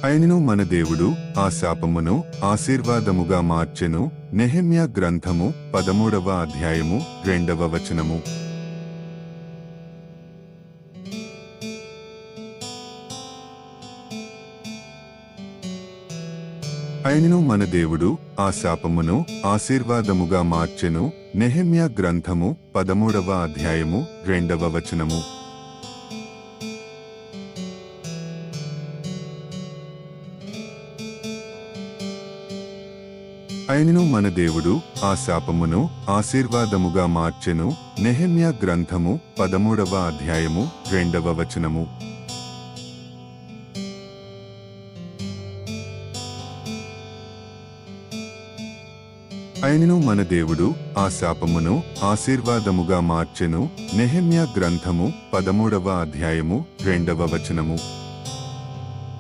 ఆయనను మన దేవుడు ఆ శాపమును ఆశీర్వాదముగా మార్చెను. నెహెమ్యా గ్రంథము 13వ అధ్యాయము 2వ వచనము. ఆయనను మన దేవుడు ఆ శాపమును ఆశీర్వాదముగా మార్చెను. నెహెమ్యా గ్రంథము 13వ అధ్యాయము 2వ వచనము. ఆయనను మన దేవుడు ఆ శాపమును ఆశీర్వాదముగా మార్చెను. నెహెమ్యా గ్రంథము 13వ అధ్యాయము 2వ వచనము. ఆయనను మన దేవుడు ఆ శాపమును ఆశీర్వాదముగా మార్చెను. నెహెమ్యా గ్రంథము 13వ అధ్యాయము 2వ వచనము.